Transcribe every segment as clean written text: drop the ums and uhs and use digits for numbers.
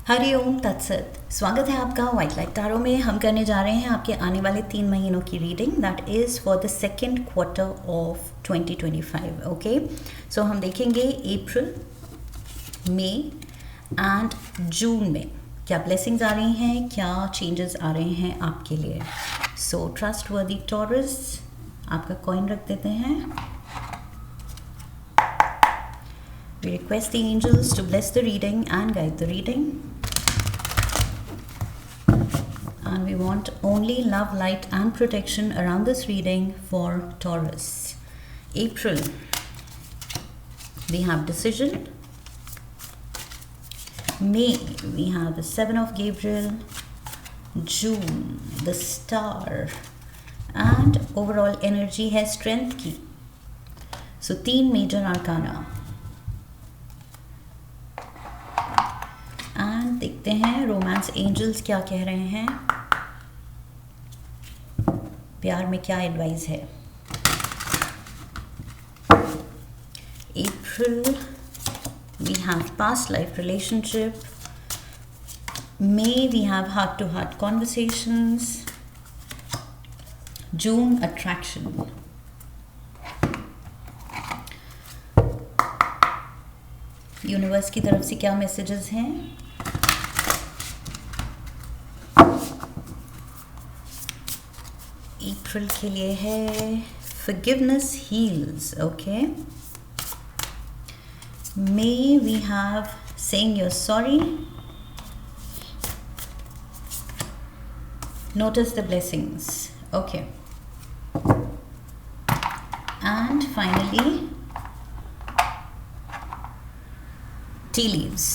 हरिओम तत्सत। स्वागत है आपका व्हाइट लाइट टैरो में। हम करने जा रहे हैं आपके आने वाले 3 महीनों की reading, that is for the second quarter of 2025। Okay, so हम देखेंगे अप्रैल, मई एंड जून में क्या ब्लेसिंग्स आ रही हैं, क्या चेंजेस आ रहे हैं आपके लिए। सो ट्रस्ट वर्दी टॉरस, आपका कॉइन रख देते हैं। We request the angels to bless the reading and guide the reading. And we want only love, light and protection around this reading for Taurus. April, we have decision. May, we have the 7 of Gabriel. June, the star. And overall energy है strength की. So 3 major arcana. And देखते हैं romance angels क्या कह रहे हैं, प्यार में क्या एडवाइस है। April, we have past life relationship. May, we have heart to heart conversations. June, attraction. Universe की तरफ से क्या मैसेजेस हैं। अप्रैल के लिए है forgiveness heals. Okay, May, we have saying you're sorry. Notice the blessings. Okay, and finally tea leaves.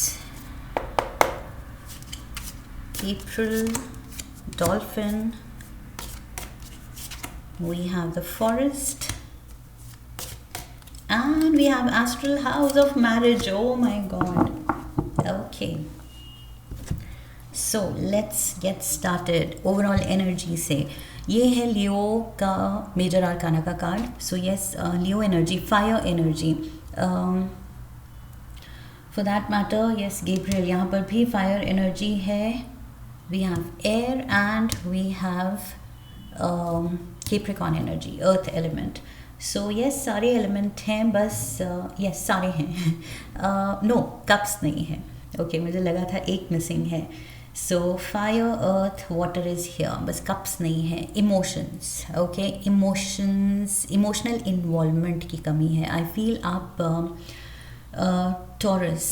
April, dolphin. We have the forest, and we have astral house of marriage. Oh my god. Okay, so let's get started. Overall energy से ये है लियो का major आर्काना का card. So yes, Leo energy, fire energy. For that matter, yes, Gabriel, यहाँ पर भी fire energy है. We have air and we have Capricorn energy, earth element. So yes, सारे एलिमेंट हैं, बस yes सारे हैं. No, कप्स नहीं है. Okay, मुझे लगा था एक मिसिंग है. So fire, earth, water is here, बस कप्स नहीं है. Emotions, okay, emotions, emotional involvement की कमी है. I feel आप टॉरस,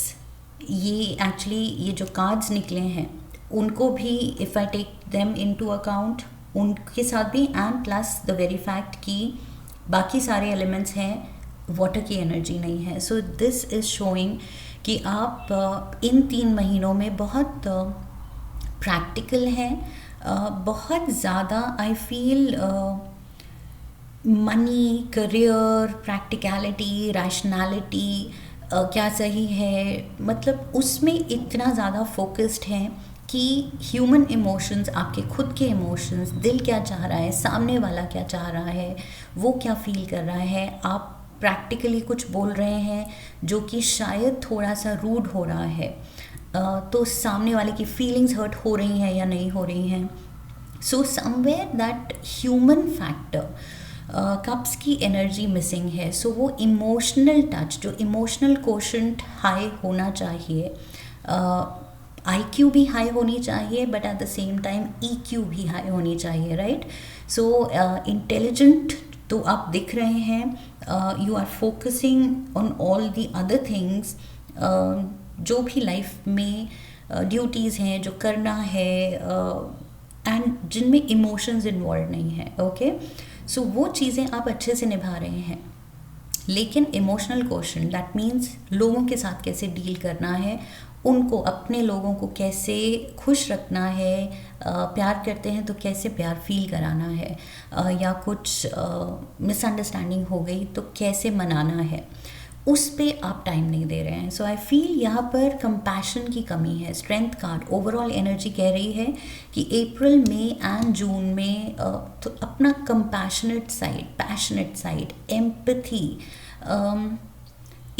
ये एक्चुअली ये जो कार्ड्स निकले हैं उनको भी if I take them into account, उनके साथ भी, and plus the very fact कि बाकी सारे एलिमेंट्स हैं, वाटर की एनर्जी नहीं है. सो दिस इज़ शोइंग कि आप इन 3 महीनों में बहुत प्रैक्टिकल हैं, बहुत ज़्यादा I feel money, career, practicality, rationality, क्या सही है, मतलब उसमें इतना ज़्यादा फोकस्ड हैं कि ह्यूमन इमोशंस, आपके खुद के इमोशंस, दिल क्या चाह रहा है, सामने वाला क्या चाह रहा है, वो क्या फील कर रहा है, आप प्रैक्टिकली कुछ बोल रहे हैं जो कि शायद थोड़ा सा रूड हो रहा है, तो सामने वाले की फीलिंग्स हर्ट हो रही हैं या नहीं हो रही हैं. So somewhere that human factor, cups की एनर्जी मिसिंग है. सो वो इमोशनल टच, जो इमोशनल कोशेंट हाई होना चाहिए, IQ भी हाई होनी चाहिए, but at the same time EQ भी हाई होनी चाहिए, राइट. सो इंटेलिजेंट तो आप दिख रहे हैं, you are focusing on all the other things, जो भी लाइफ में ड्यूटीज़ हैं जो करना है, एंड जिनमें इमोशंस इन्वॉल्व नहीं है. ओके, सो वो चीज़ें आप अच्छे से निभा रहे हैं, लेकिन इमोशनल क्वेश्चन, दैट मीन्स लोगों के साथ कैसे डील करना है, उनको, अपने लोगों को कैसे खुश रखना है, प्यार करते हैं तो कैसे प्यार फील कराना है, या कुछ मिसअंडरस्टैंडिंग हो गई तो कैसे मनाना है, उस पे आप टाइम नहीं दे रहे हैं. सो आई फील यहाँ पर कंपैशन की कमी है. स्ट्रेंथ कार्ड, ओवरऑल एनर्जी कह रही है कि अप्रैल में एंड जून में तो अपना compassionate side, passionate side, empathy,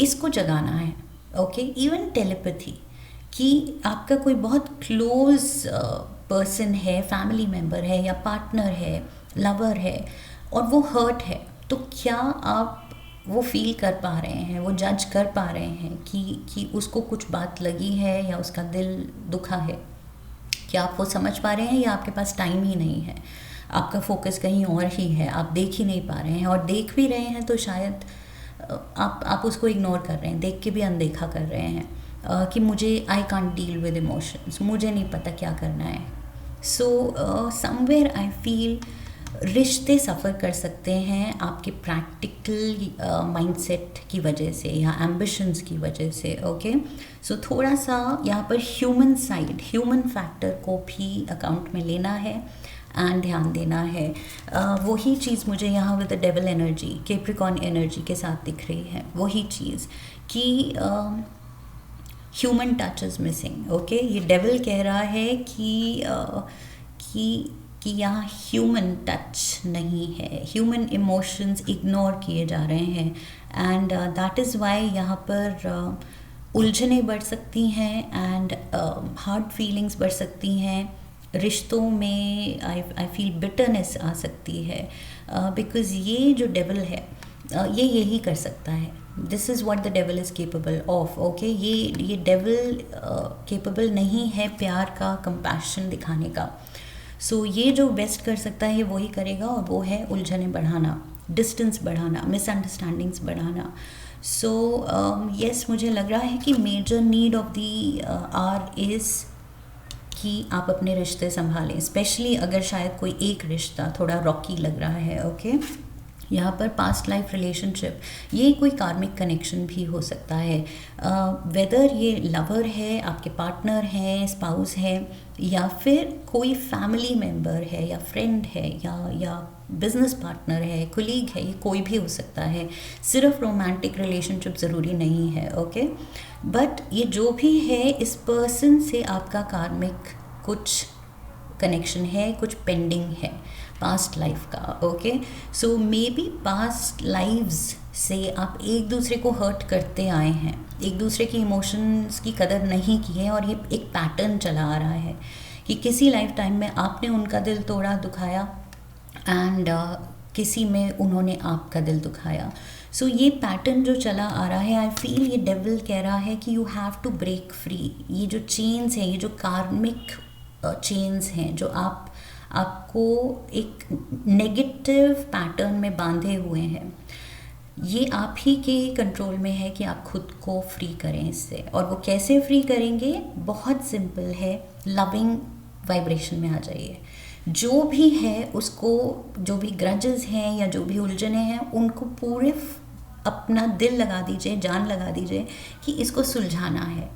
इसको जगाना है. ओके, इवन टेलीपैथी, कि आपका कोई बहुत क्लोज पर्सन है, फैमिली मेम्बर है या पार्टनर है, लवर है, और वो हर्ट है, तो क्या आप वो फील कर पा रहे हैं, वो जज कर पा रहे हैं कि उसको कुछ बात लगी है या उसका दिल दुखा है? क्या आप वो समझ पा रहे हैं, या आपके पास टाइम ही नहीं है, आपका फोकस कहीं और ही है, आप देख ही नहीं पा रहे हैं, और देख भी रहे हैं तो शायद आप उसको इग्नोर कर रहे हैं, देख के भी अनदेखा कर रहे हैं कि मुझे I can't deal with emotions, मुझे नहीं पता क्या करना है। सो समवेयर आई फील रिश्ते सफ़र कर सकते हैं आपके प्रैक्टिकल माइंडसेट की वजह से या एम्बिशंस की वजह से। ओके, सो थोड़ा सा यहाँ पर ह्यूमन साइड, ह्यूमन फैक्टर को भी अकाउंट में लेना है एंड ध्यान देना है। वही चीज़ मुझे यहाँ with the devil energy, Capricorn energy के साथ दिख रही है, वही चीज़ कि human touch is missing. Okay, ये डेविल कह रहा है कि यहाँ ह्यूमन टच नहीं है, ह्यूमन इमोशंस इग्नोर किए जा रहे हैं, एंड दैट इज़ वाई यहाँ पर उलझनें बढ़ सकती हैं एंड हार्ड फीलिंग्स बढ़ सकती हैं, रिश्तों में आई फील बिटरनेस आ सकती है, बिकॉज़ ये जो डेविल है ये यही कर सकता है। This is what the devil is capable of. Okay, ये डेविल केपेबल नहीं है प्यार का, कंपैशन दिखाने का। सो ये जो बेस्ट कर सकता है वही करेगा, और वो है उलझनें बढ़ाना, डिस्टेंस बढ़ाना, मिसअंडरस्टैंडिंग्स बढ़ाना। सो यस, मुझे लग रहा है कि major need of the hour is कि आप अपने रिश्ते संभालें, स्पेशली अगर शायद कोई एक रिश्ता थोड़ा रॉकी लग रहा है। ओके, यहाँ पर पास्ट लाइफ रिलेशनशिप, ये कोई कार्मिक कनेक्शन भी हो सकता है, वेदर ये लवर है, आपके पार्टनर हैं, स्पाउस है, या फिर कोई फैमिली मेम्बर है या फ्रेंड है या बिजनेस पार्टनर है, कुलीग है, ये कोई भी हो सकता है, सिर्फ रोमांटिक रिलेशनशिप ज़रूरी नहीं है। ओके, बट ये जो भी है, इस पर्सन से आपका कार्मिक कुछ कनेक्शन है, कुछ पेंडिंग है पास्ट लाइफ का। Okay, so may be past lives से आप एक दूसरे को हर्ट करते आए हैं, एक दूसरे की इमोशंस की कदर नहीं की है, और ये एक पैटर्न चला आ रहा है कि किसी लाइफ टाइम में आपने उनका दिल तोड़ा, दुखाया, एंड किसी में उन्होंने आपका दिल दुखाया। सो ये पैटर्न जो चला आ रहा है, आई फील ये डेविल कह रहा है कि you have to break free. ये जो चेन्स हैं, ये जो कार्मिक चेन्स हैं, जो आपको एक नेगेटिव पैटर्न में बांधे हुए हैं, ये आप ही के कंट्रोल में है कि आप खुद को फ्री करें इससे। और वो कैसे फ्री करेंगे? बहुत सिंपल है, लविंग वाइब्रेशन में आ जाइए। जो भी है उसको, जो भी ग्रजेस हैं या जो भी उलझने हैं, उनको पूरे अपना दिल लगा दीजिए, जान लगा दीजिए कि इसको सुलझाना है,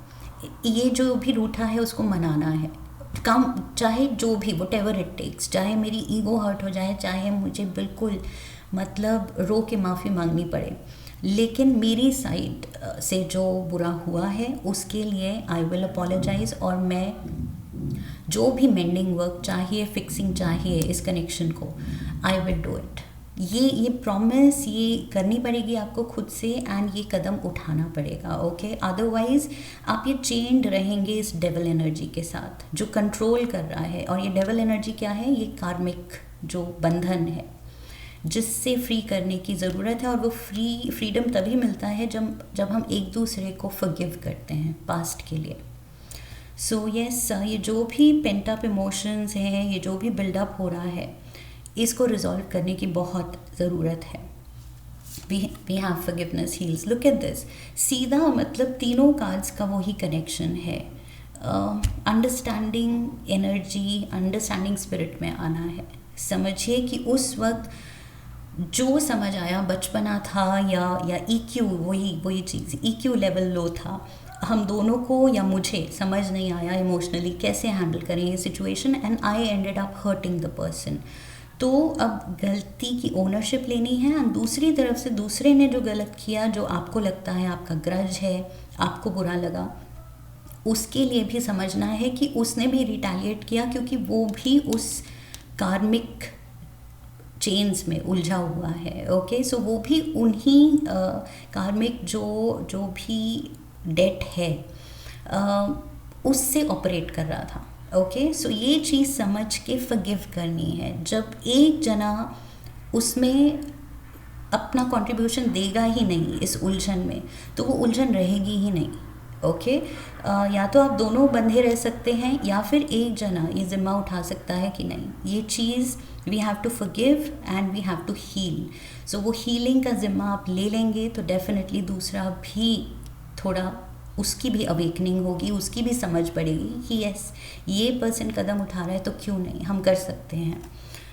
ये जो भी रूठा है उसको मनाना है। कम, चाहे जो भी, वट एवर इट टेक्स, चाहे मेरी ईगो हर्ट हो जाए, चाहे मुझे बिल्कुल मतलब रो के माफ़ी मांगनी पड़े, लेकिन मेरी साइड से जो बुरा हुआ है उसके लिए आई विल अपोलोजाइज़, और मैं जो भी मेंडिंग वर्क चाहिए, फिक्सिंग चाहिए इस कनेक्शन को, आई विल डू इट। ये प्रॉमिस ये करनी पड़ेगी आपको खुद से, एंड ये कदम उठाना पड़ेगा। ओके, अदरवाइज आप ये चेंड रहेंगे इस डेविल एनर्जी के साथ जो कंट्रोल कर रहा है। और ये डेविल एनर्जी क्या है? ये कार्मिक जो बंधन है जिससे फ्री करने की ज़रूरत है, और वो फ्रीडम तभी मिलता है जब हम एक दूसरे को फॉरगिव करते हैं पास्ट के लिए। सो यस, ये जो भी पेंट अप इमोशंस हैं, ये जो भी बिल्डअप हो रहा है, इसको रिजॉल्व करने की बहुत ज़रूरत है। We have forgiveness heals. Look at this, सीधा मतलब तीनों कार्ड्स का वही कनेक्शन है। अंडरस्टैंडिंग एनर्जी, अंडरस्टैंडिंग स्पिरिट में आना है। समझिए कि उस वक्त जो समझ आया, बचपना था या EQ, वही चीज़, EQ लेवल लो था, हम दोनों को या मुझे समझ नहीं आया इमोशनली कैसे हैंडल करें ये situation, and I ended up hurting the person. तो अब गलती की ओनरशिप लेनी है, और दूसरी तरफ से दूसरे ने जो गलत किया, जो आपको लगता है आपका ग्रज है, आपको बुरा लगा, उसके लिए भी समझना है कि उसने भी रिटेलिएट किया, क्योंकि वो भी उस कार्मिक चेन्स में उलझा हुआ है। ओके, सो वो भी उन्हीं कार्मिक जो भी डेट है उससे ऑपरेट कर रहा था। ओके, सो ये चीज़ समझ के फॉरगिव करनी है। जब एक जना उसमें अपना कंट्रीब्यूशन देगा ही नहीं इस उलझन में, तो वो उलझन रहेगी ही नहीं। ओके, या तो आप दोनों बंधे रह सकते हैं, या फिर एक जना ये ज़िम्मा उठा सकता है कि नहीं, ये चीज़ we have to forgive and we have to heal. So वो हीलिंग का ज़िम्मा आप ले लेंगे तो डेफिनेटली दूसरा भी थोड़ा, उसकी भी अवेकनिंग होगी, उसकी भी समझ पड़ेगी कि यस, ये पर्सन कदम उठा रहा है तो क्यों नहीं, हम कर सकते हैं।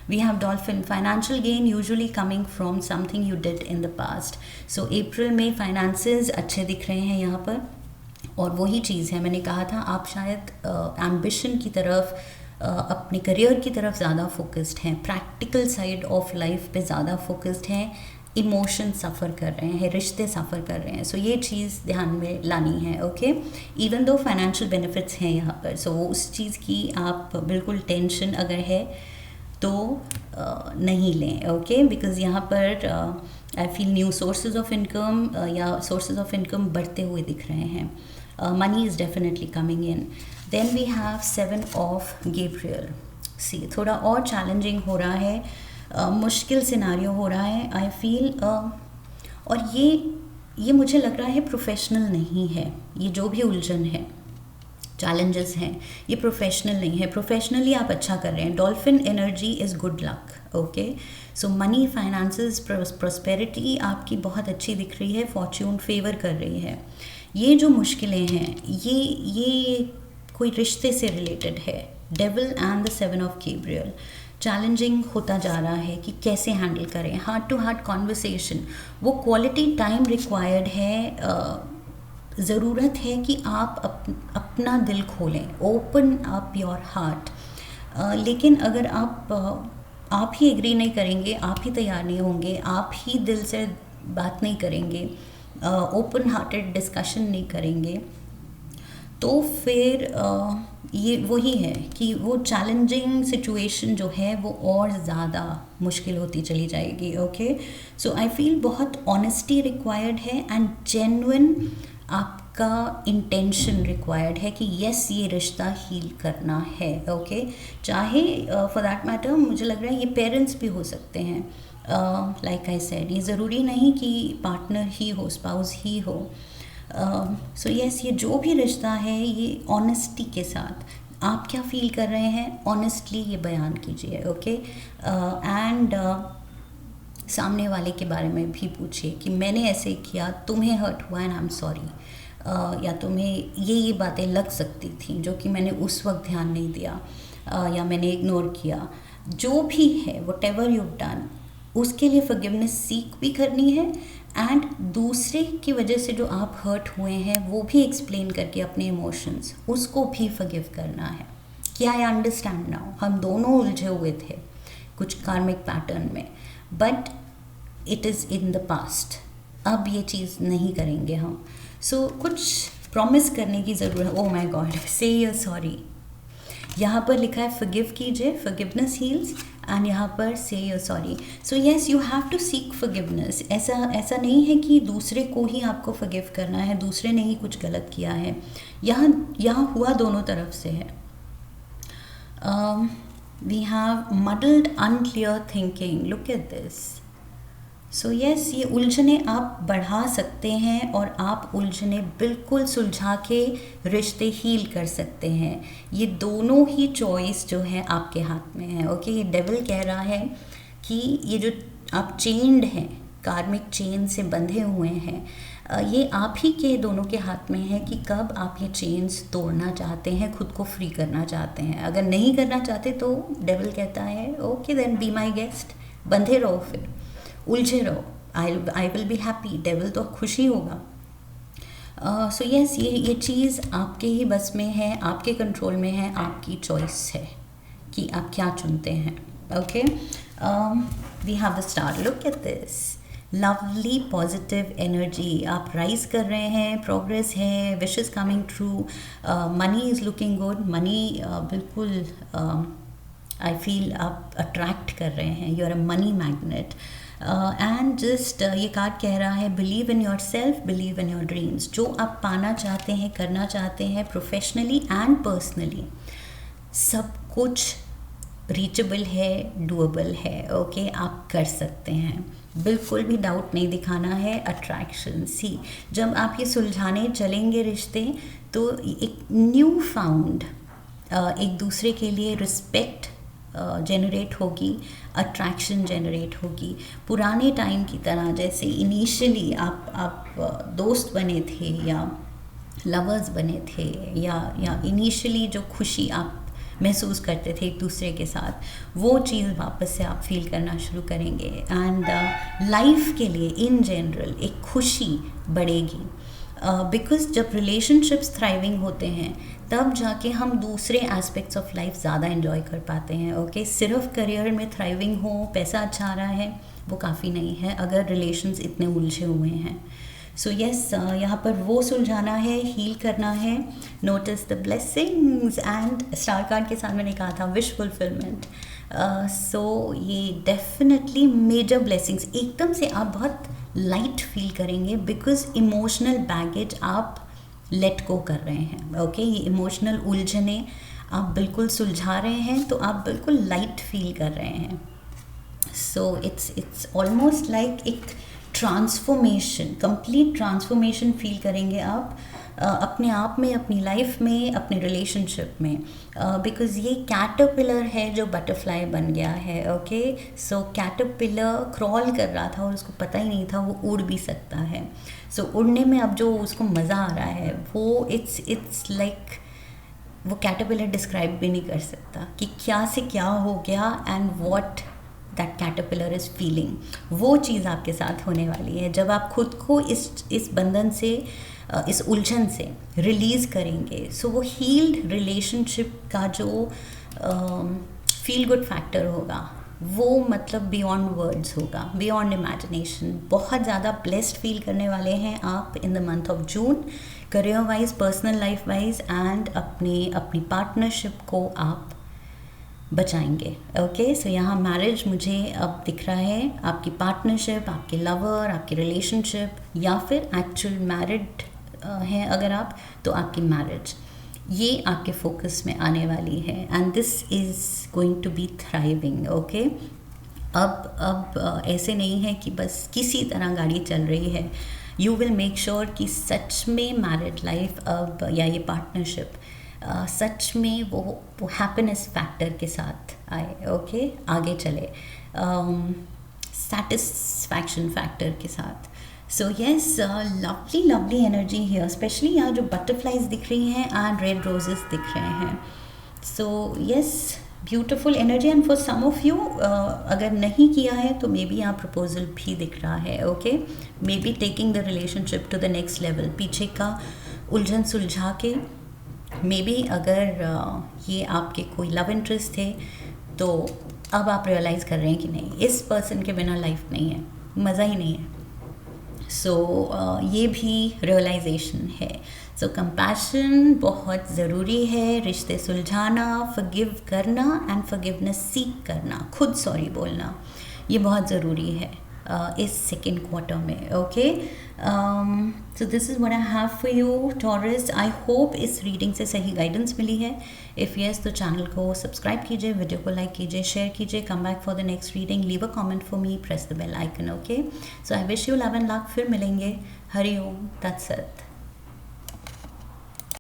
We have dolphin, financial gain usually coming from something you did in the past. So अप्रैल में finances अच्छे दिख रहे हैं यहाँ पर, और वही चीज़ है, मैंने कहा था आप शायद एम्बिशन की तरफ, अपने करियर की तरफ ज़्यादा फोकस्ड हैं, प्रैक्टिकल साइड ऑफ लाइफ पे ज़्यादा फोकस्ड हैं, इमोशन सफ़र कर रहे हैं, रिश्ते सफ़र कर रहे हैं। सो ये चीज़ ध्यान में लानी है। Okay, even though financial benefits हैं यहाँ पर, सो उस चीज़ की आप बिल्कुल टेंशन अगर है तो नहीं लें। ओके, बिकॉज़ यहाँ पर I feel new sources of income या सोर्सेज ऑफ इनकम बढ़ते हुए दिख रहे हैं। Money is definitely coming in. Then we have 7 of Gabriel. See, थोड़ा और चैलेंजिंग हो रहा है, मुश्किल सिनारियो हो रहा है आई फील, और ये मुझे लग रहा है प्रोफेशनल नहीं है। ये जो भी उलझन है, चैलेंजेस हैं, ये प्रोफेशनल नहीं है। प्रोफेशनली आप अच्छा कर रहे हैं। Dolphin energy is good luck. Okay, so money, finances, prosperity आपकी बहुत अच्छी दिख रही है, फॉर्च्यून फेवर कर रही है। ये जो मुश्किलें हैं, ये कोई रिश्ते से रिलेटेड है। Devil and the 7 of Gabriel challenging होता जा रहा है कि कैसे हैंडल करें। हार्ट टू हार्ट कॉन्वर्सेशन, वो क्वालिटी टाइम रिक्वायर्ड है। ज़रूरत है कि आप अपना दिल खोलें, ओपन अप योर हार्ट। लेकिन अगर आप ही एग्री नहीं करेंगे, आप ही तैयार नहीं होंगे, आप ही दिल से बात नहीं करेंगे, ओपन हार्टेड डिस्कशन नहीं करेंगे, तो फिर ये वही है कि वो चैलेंजिंग सिचुएशन जो है वो और ज़्यादा मुश्किल होती चली जाएगी। ओके, सो आई फील बहुत ऑनेस्टी रिक्वायर्ड है एंड जेन्युइन आपका इंटेंशन रिक्वायर्ड है कि यस, ये रिश्ता हील करना है। ओके, चाहे फॉर दैट मैटर मुझे लग रहा है ये पेरेंट्स भी हो सकते हैं। लाइक आई सेड, ये ज़रूरी नहीं कि पार्टनर ही हो, स्पाउस ही हो। सो यस, ये जो भी रिश्ता है ये ऑनेस्टी के साथ, आप क्या फील कर रहे हैं ऑनेस्टली ये बयान कीजिए। ओके, एंड सामने वाले के बारे में भी पूछिए कि मैंने ऐसे किया, तुम्हें हर्ट हुआ एंड आई एम सॉरी, या तुम्हें ये बातें लग सकती थी जो कि मैंने उस वक्त ध्यान नहीं दिया, या मैंने इग्नोर किया। जो भी है, वट एवर यू डन, उसके लिए फॉरगिवनेस सीख भी करनी है, एंड दूसरे की वजह से जो आप हर्ट हुए हैं वो भी एक्सप्लेन करके अपने इमोशंस, उसको भी फॉरगिव करना है कि आई अंडरस्टैंड नाउ, हम दोनों उलझे हुए थे कुछ कार्मिक पैटर्न में, but it is in the past, अब ये चीज़ नहीं करेंगे हम। सो कुछ प्रॉमिस करने की ज़रूरत। ओह माय गॉड, से योर सॉरी, यहाँ पर लिखा है फॉरगिव कीजिए, फॉरगिवनेस हील्स, एंड यहाँ पर से your sorry. So yes, you have to seek forgiveness. ऐसा नहीं है कि दूसरे को ही आपको फॉरगिव करना है, दूसरे ने ही कुछ गलत किया है, यहाँ हुआ दोनों तरफ से है। We have muddled unclear thinking, look at this. So yes, ये उलझने आप बढ़ा सकते हैं और आप उलझने बिल्कुल सुलझा के रिश्ते हील कर सकते हैं। ये दोनों ही चॉइस जो है आपके हाथ में है। ओके, ये डेविल कह रहा है कि ये जो आप चेन्ड हैं, कार्मिक चेन से बंधे हुए हैं, ये आप ही के दोनों के हाथ में है कि कब आप ये चेन्स तोड़ना चाहते हैं, खुद को फ्री करना चाहते हैं। अगर नहीं करना चाहते तो डेविल कहता है okay then be my guest, बंधे रहो, फिर उलझे रहो, I will be happy, devil तो खुशी होगा। सो येस, ये चीज़ आपके ही बस में है, आपके कंट्रोल में है, आपकी चॉइस है कि आप क्या चुनते हैं। Okay, we have the star, look at this, lovely positive energy, आप राइज कर रहे हैं, प्रोग्रेस है, wishes coming true, money is looking good, money बिल्कुल आई फील आप अट्रैक्ट कर रहे हैं, you are a money magnet. And just ये कार्ड कह रहा है believe in yourself, believe in your dreams. जो आप पाना चाहते हैं, करना चाहते हैं प्रोफेशनली एंड पर्सनली, सब कुछ रीचेबल है, डूएबल है। ओके, आप कर सकते हैं, बिल्कुल भी डाउट नहीं दिखाना है। अट्रैक्शन, सी जब आप ये सुलझाने चलेंगे रिश्ते, तो एक न्यू फाउंड एक दूसरे के लिए रिस्पेक्ट जनरेट होगी, अट्रैक्शन जनरेट होगी। पुराने टाइम की तरह जैसे इनिशियली आप दोस्त बने थे या लवर्स बने थे, या इनिशियली जो खुशी आप महसूस करते थे एक दूसरे के साथ, वो चीज़ वापस से आप फील करना शुरू करेंगे। एंड लाइफ के लिए इन जनरल एक खुशी बढ़ेगी, बिकॉज जब रिलेशनशिप्स थ्राइविंग होते हैं तब जाके हम दूसरे एस्पेक्ट्स ऑफ लाइफ ज़्यादा एंजॉय कर पाते हैं। ओके, सिर्फ करियर में थ्राइविंग हो, पैसा अच्छा आ रहा है, वो काफ़ी नहीं है अगर रिलेशंस इतने उलझे हुए हैं। सो यस, यहाँ पर वो सुलझाना है, हील करना है, notice the blessings, and star card के साथ मैंने कहा था विश फुलफिलमेंट। सो ये डेफिनेटली मेजर ब्लेसिंग्स, एकदम से आप बहुत लाइट फील करेंगे बिकॉज इमोशनल बैगेज आप लेट गो कर रहे हैं। ओके, ये इमोशनल उलझने आप बिल्कुल सुलझा रहे हैं, तो आप बिल्कुल लाइट फील कर रहे हैं। सो इट्स ऑलमोस्ट लाइक एक ट्रांसफॉर्मेशन, कंप्लीट ट्रांसफॉर्मेशन फील करेंगे आप अपने आप में, अपनी लाइफ में, अपने रिलेशनशिप में, बिकॉज ये कैटरपिलर है जो बटरफ्लाई बन गया है। ओके, सो कैटरपिलर क्रॉल कर रहा था और उसको पता ही नहीं था वो उड़ भी सकता है। सो उड़ने में अब जो उसको मज़ा आ रहा है वो इट्स लाइक वो कैटरपिलर डिस्क्राइब भी नहीं कर सकता कि क्या से क्या हो गया and what that caterpillar is feeling. वो चीज़ आपके साथ होने वाली है जब आप खुद को इस बंधन से, इस उलझन से रिलीज़ करेंगे। सो वो हील्ड रिलेशनशिप का जो फील गुड फैक्टर होगा वो मतलब बियॉन्ड वर्ड्स होगा, बियॉन्ड इमेजिनेशन। बहुत ज़्यादा ब्लेस्ड फील करने वाले हैं आप in the month of June, career wise, personal life wise, and अपनी पार्टनरशिप को आप बचाएंगे। ओके, सो यहाँ मैरिज मुझे अब दिख रहा है, आपकी पार्टनरशिप, आपके लवर, आपकी रिलेशनशिप, या फिर एक्चुअल मैरिड हैं अगर आप, तो आपकी मैरिज, ये आपके फोकस में आने वाली है and this is going to be thriving. Okay, अब ऐसे नहीं है कि बस किसी तरह गाड़ी चल रही है। यू विल मेक श्योर कि सच में मैरिड लाइफ अब, या ये पार्टनरशिप सच में वो हैप्पीनेस फैक्टर के साथ आए। ओके, आगे चले, सेटिस्फैक्शन फैक्टर के साथ। So yes, lovely energy here, specially यहाँ जो बटरफ्लाइज दिख रही हैं एंड रेड रोजेस दिख रहे हैं। So yes, beautiful energy. And for some of you अगर नहीं किया है तो मे बी यहाँ प्रपोजल भी दिख रहा है। Okay, maybe taking the relationship to the next level, पीछे का उलझन सुलझा के। मे बी अगर ये आपके कोई लव इंटरेस्ट थे तो अब आप रियलाइज़ कर रहे हैं कि नहीं, इस पर्सन के बिना लाइफ नहीं है, मज़ा ही नहीं है। सो ये भी रियलाइजेशन है। सो कंपैशन बहुत ज़रूरी है, रिश्ते सुलझाना, फॉरगिव करना एंड फॉरगिवनेस सीख करना, खुद सॉरी बोलना, ये बहुत ज़रूरी है इस सेकेंड क्वार्टर में। Okay, so this is what I have for you Taurus. I hope इस रीडिंग से सही गाइडेंस मिली है। इफ़ यस, तो चैनल को सब्सक्राइब कीजिए, वीडियो को लाइक कीजिए, शेयर कीजिए, come back for the next reading, leave a comment for me, press the bell icon. Okay, so I wish you love and luck. फिर मिलेंगे। Hari Om, that's it.